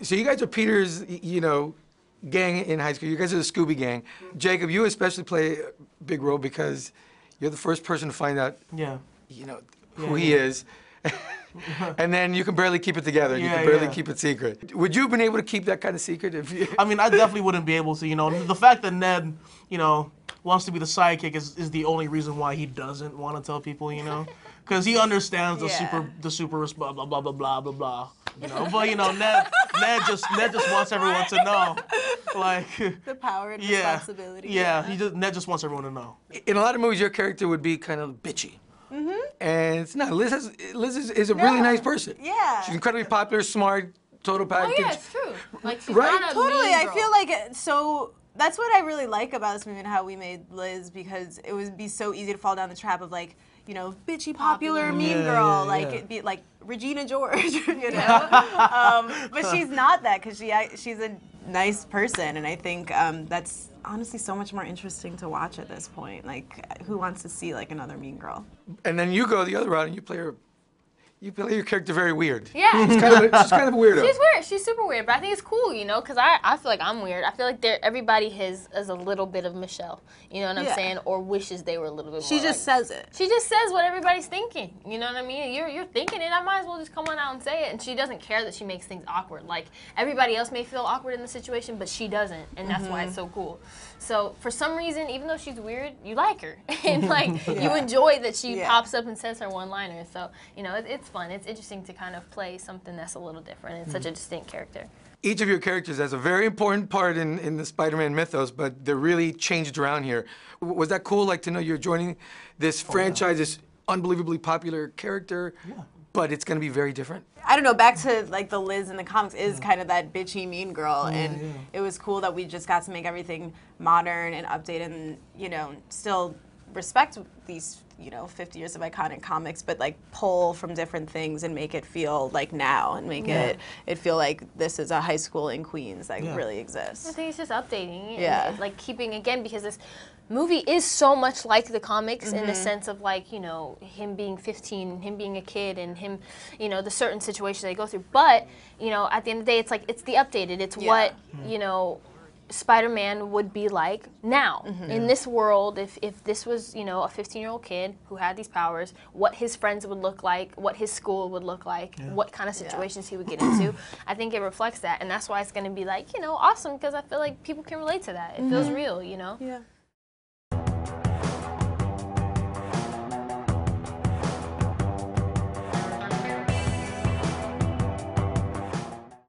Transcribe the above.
So you guys are Peter's, you know, gang in high school. You guys are the Scooby Gang. Jacob, you especially play a big role because you're the first person to find out, you know, who he is. And then you can barely keep it together. You can barely keep it secret. Would you have been able to keep that kind of secret if you... I mean, I definitely wouldn't be able to, you know. The fact that Ned, you know, wants to be the sidekick is the only reason why he doesn't want to tell people, you know. Because he understands the super blah blah blah blah blah blah blah. You know, but you know, Ned just wants everyone to know, like the power and responsibility. Ned just wants everyone to know. In a lot of movies, your character would be kind of bitchy. And it's not. Liz is a really nice person. Yeah. She's incredibly popular, smart, total package. Oh yeah, it's true. Like she's Right? not a Totally. mean I girl. feel like so. That's what I really like about this movie and how we made Liz, because it would be so easy to fall down the trap of like, you know, bitchy, popular, mean girl, like it'd be like Regina George, you know. But she's not that, because she's a nice person, and I think that's honestly so much more interesting to watch at this point. Like, who wants to see like another mean girl? And then you go the other route and you play her. You play your character very weird. Yeah. She's kind of a weirdo. She's weird. She's super weird, but I think it's cool, you know, because I feel like I'm weird. I feel like everybody is a little bit of Michelle, you know what I'm saying, or wishes they were a little bit more. She just says it. She just says what everybody's thinking, you know what I mean? You're thinking it, I might as well just come on out and say it, and she doesn't care that she makes things awkward. Like, everybody else may feel awkward in the situation, but she doesn't, and that's why it's so cool. So, for some reason, even though she's weird, you like her, and like, you enjoy that she pops up and says her one-liner, so, you know, it's fun. It's interesting to kind of play something that's a little different and such a distinct character. Each of your characters has a very important part in the Spider-Man mythos, but they're really changed around here. Was that cool, like, to know you're joining this franchise, this unbelievably popular character, but it's going to be very different? I don't know, back to like the Liz in the comics is kind of that bitchy mean girl, and it was cool that we just got to make everything modern and updated and, you know, still respect these, you know, 50 years of iconic comics, but like pull from different things and make it feel like now, and make it feel like this is a high school in Queens that really exists. I think it's just updating and like keeping, again, because this movie is so much like the comics in the sense of, like, you know, him being 15, him being a kid, and him, you know, the certain situations they go through. But, you know, at the end of the day, it's like, it's the updated. It's what, you know, Spider-Man would be like now. In this world, if this was, you know, a 15-year-old kid who had these powers, what his friends would look like, what his school would look like, what kind of situations he would get into, I think it reflects that. And that's why it's going to be, like, you know, awesome, because I feel like people can relate to that. It feels real, you know? Yeah.